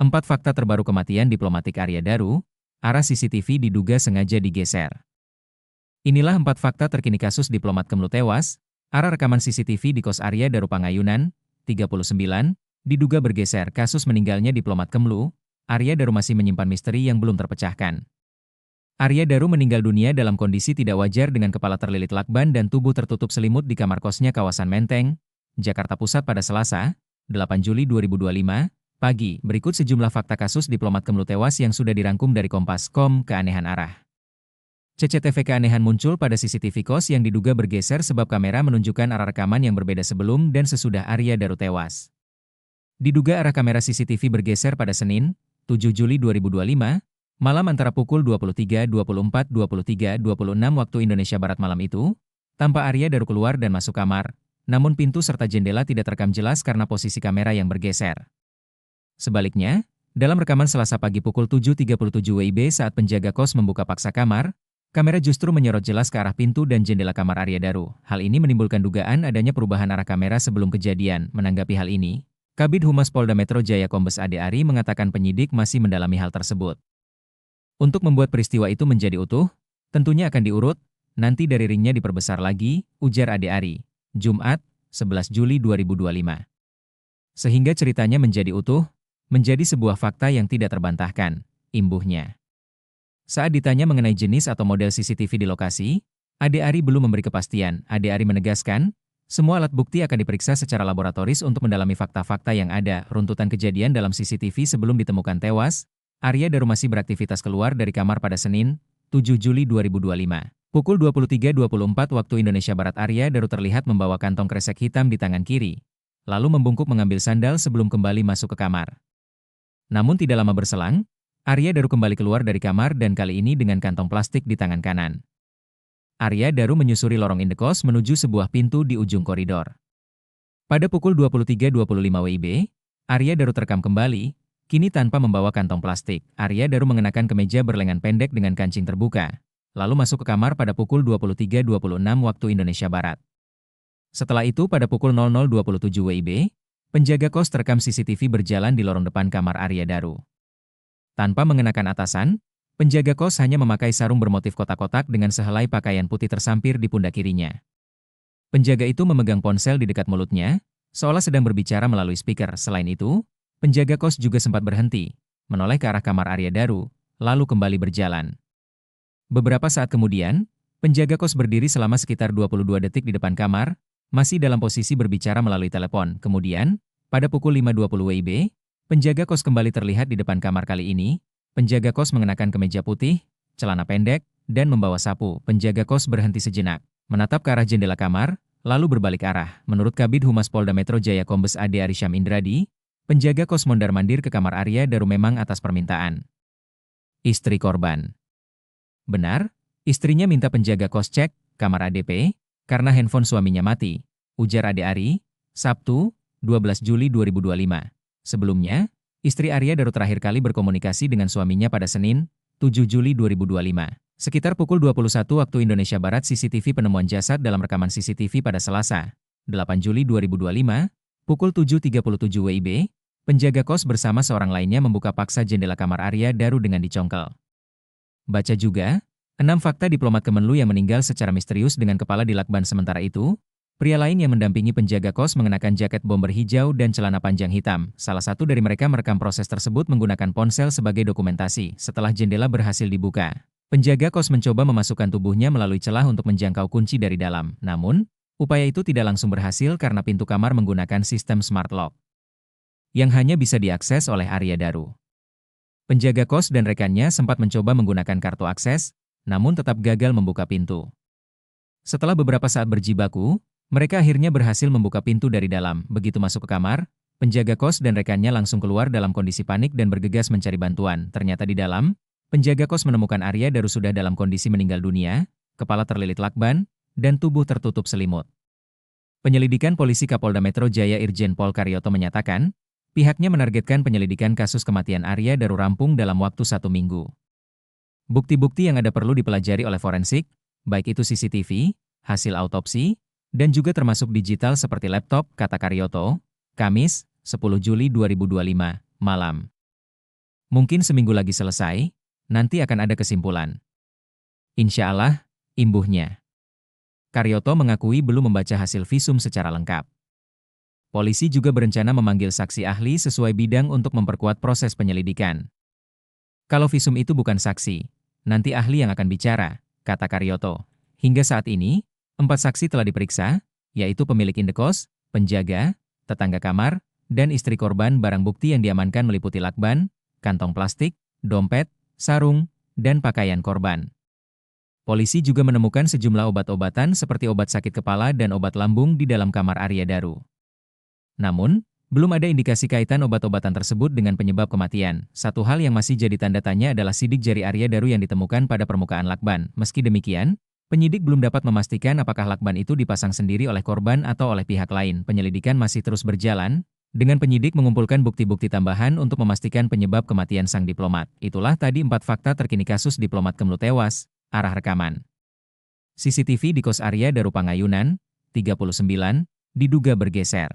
4 fakta terbaru kematian diplomatik Arya Daru, arah CCTV diduga sengaja digeser. Inilah 4 fakta terkini kasus diplomat Kemlu tewas, arah rekaman CCTV di kos Arya Daru Pangayunan, 39, diduga bergeser kasus meninggalnya diplomat Kemlu. Arya Daru masih menyimpan misteri yang belum terpecahkan. Arya Daru meninggal dunia dalam kondisi tidak wajar dengan kepala terlilit lakban dan tubuh tertutup selimut di kamar kosnya kawasan Menteng, Jakarta Pusat pada Selasa, 8 Juli 2025, pagi. Berikut sejumlah fakta kasus diplomat Kemlu tewas yang sudah dirangkum dari Kompas.com. Keanehan arah CCTV keanehan muncul pada CCTV kos yang diduga bergeser sebab kamera menunjukkan arah rekaman yang berbeda sebelum dan sesudah Arya Daru tewas. Diduga arah kamera CCTV bergeser pada Senin, 7 Juli 2025, malam antara pukul 23.24 23.26 waktu Indonesia Barat malam itu, tanpa Arya Daru keluar dan masuk kamar, namun pintu serta jendela tidak terekam jelas karena posisi kamera yang bergeser. Sebaliknya, dalam rekaman Selasa pagi pukul 7.37 WIB saat penjaga kos membuka paksa kamar, kamera justru menyorot jelas ke arah pintu dan jendela kamar Arya Daru. Hal ini menimbulkan dugaan adanya perubahan arah kamera sebelum kejadian. Menanggapi hal ini, Kabid Humas Polda Metro Jaya Kombes Ade Ari mengatakan penyidik masih mendalami hal tersebut. Untuk membuat peristiwa itu menjadi utuh, tentunya akan diurut, nanti dari ringnya diperbesar lagi, ujar Ade Ari, Jumat, 11 Juli 2025. Sehingga ceritanya menjadi utuh, menjadi sebuah fakta yang tidak terbantahkan, imbuhnya. Saat ditanya mengenai jenis atau model CCTV di lokasi, Ade Ari belum memberi kepastian. Ade Ari menegaskan, semua alat bukti akan diperiksa secara laboratoris untuk mendalami fakta-fakta yang ada. Runtutan kejadian dalam CCTV sebelum ditemukan tewas, Arya Daru masih beraktivitas keluar dari kamar pada Senin, 7 Juli 2025. Pukul 23.24 waktu Indonesia Barat Arya Daru terlihat membawa kantong kresek hitam di tangan kiri, lalu membungkuk mengambil sandal sebelum kembali masuk ke kamar. Namun tidak lama berselang, Arya Daru kembali keluar dari kamar dan kali ini dengan kantong plastik di tangan kanan. Arya Daru menyusuri lorong indekos menuju sebuah pintu di ujung koridor. Pada pukul 23.25 WIB, Arya Daru terekam kembali, kini tanpa membawa kantong plastik. Arya Daru mengenakan kemeja berlengan pendek dengan kancing terbuka, lalu masuk ke kamar pada pukul 23.26 waktu Indonesia Barat. Setelah itu pada pukul 00.27 WIB, penjaga kos terekam CCTV berjalan di lorong depan kamar Arya Daru. Tanpa mengenakan atasan, penjaga kos hanya memakai sarung bermotif kotak-kotak dengan sehelai pakaian putih tersampir di pundak kirinya. Penjaga itu memegang ponsel di dekat mulutnya, seolah sedang berbicara melalui speaker. Selain itu, penjaga kos juga sempat berhenti, menoleh ke arah kamar Arya Daru, lalu kembali berjalan. Beberapa saat kemudian, penjaga kos berdiri selama sekitar 22 detik di depan kamar, masih dalam posisi berbicara melalui telepon. Kemudian, pada pukul 5.20 WIB, penjaga kos kembali terlihat di depan kamar. Kali ini, penjaga kos mengenakan kemeja putih, celana pendek, dan membawa sapu. Penjaga kos berhenti sejenak, menatap ke arah jendela kamar, lalu berbalik arah. Menurut Kabid Humas Polda Metro Jaya Kombes Ade Ari Syam Indradi, penjaga kos mondar-mandir ke kamar Arya Daru memang atas permintaan istri korban. Benar, istrinya minta penjaga kos cek kamar ADP karena handphone suaminya mati, ujar Ade Ari, Sabtu, 12 Juli 2025. Sebelumnya, istri Arya Daru terakhir kali berkomunikasi dengan suaminya pada Senin, 7 Juli 2025. Sekitar pukul 21 waktu Indonesia Barat CCTV penemuan jasad dalam rekaman CCTV pada Selasa, 8 Juli 2025, pukul 7.37 WIB, penjaga kos bersama seorang lainnya membuka paksa jendela kamar Arya Daru dengan dicongkel. Baca juga, 6 fakta diplomat Kemenlu yang meninggal secara misterius dengan kepala di lakban. Sementara itu, pria lain yang mendampingi penjaga kos mengenakan jaket bomber hijau dan celana panjang hitam. Salah satu dari mereka merekam proses tersebut menggunakan ponsel sebagai dokumentasi. Setelah jendela berhasil dibuka, penjaga kos mencoba memasukkan tubuhnya melalui celah untuk menjangkau kunci dari dalam. Namun, upaya itu tidak langsung berhasil karena pintu kamar menggunakan sistem smart lock yang hanya bisa diakses oleh Arya Daru. Penjaga kos dan rekannya sempat mencoba menggunakan kartu akses, namun tetap gagal membuka pintu. Setelah beberapa saat berjibaku, mereka akhirnya berhasil membuka pintu dari dalam. Begitu masuk ke kamar, penjaga kos dan rekannya langsung keluar dalam kondisi panik dan bergegas mencari bantuan. Ternyata di dalam, penjaga kos menemukan Arya Daru sudah dalam kondisi meninggal dunia, kepala terlilit lakban, dan tubuh tertutup selimut. Penyelidikan Polisi Kapolda Metro Jaya Irjen Pol Karyoto menyatakan, pihaknya menargetkan penyelidikan kasus kematian Arya Daru rampung dalam waktu 1 minggu. Bukti-bukti yang ada perlu dipelajari oleh forensik, baik itu CCTV, hasil autopsi, dan juga termasuk digital seperti laptop, kata Karyoto, Kamis, 10 Juli 2025, malam. Mungkin seminggu lagi selesai, nanti akan ada kesimpulan. Insya Allah, imbuhnya. Karyoto mengakui belum membaca hasil visum secara lengkap. Polisi juga berencana memanggil saksi ahli sesuai bidang untuk memperkuat proses penyelidikan. Kalau visum itu bukan saksi, nanti ahli yang akan bicara, kata Karyoto. Hingga saat ini, 4 saksi telah diperiksa, yaitu pemilik indekos, penjaga, tetangga kamar, dan istri korban. Barang bukti yang diamankan meliputi lakban, kantong plastik, dompet, sarung, dan pakaian korban. Polisi juga menemukan sejumlah obat-obatan seperti obat sakit kepala dan obat lambung di dalam kamar Arya Daru. Namun, belum ada indikasi kaitan obat-obatan tersebut dengan penyebab kematian. Satu hal yang masih jadi tanda tanya adalah sidik jari Arya Daru yang ditemukan pada permukaan lakban. Meski demikian, penyidik belum dapat memastikan apakah lakban itu dipasang sendiri oleh korban atau oleh pihak lain. Penyelidikan masih terus berjalan, dengan penyidik mengumpulkan bukti-bukti tambahan untuk memastikan penyebab kematian sang diplomat. Itulah tadi 4 fakta terkini kasus diplomat Kemlu tewas, arah rekaman. CCTV di kos Arya Daru Pangayunan, 39, diduga bergeser.